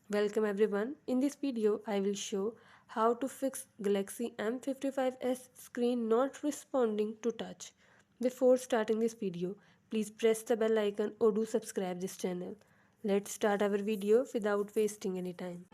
Welcome everyone. In this video, I will show how to fix Galaxy M55s screen not responding to touch. Before starting this video, please press the bell icon or do subscribe this channel. Let's start our video without wasting any time.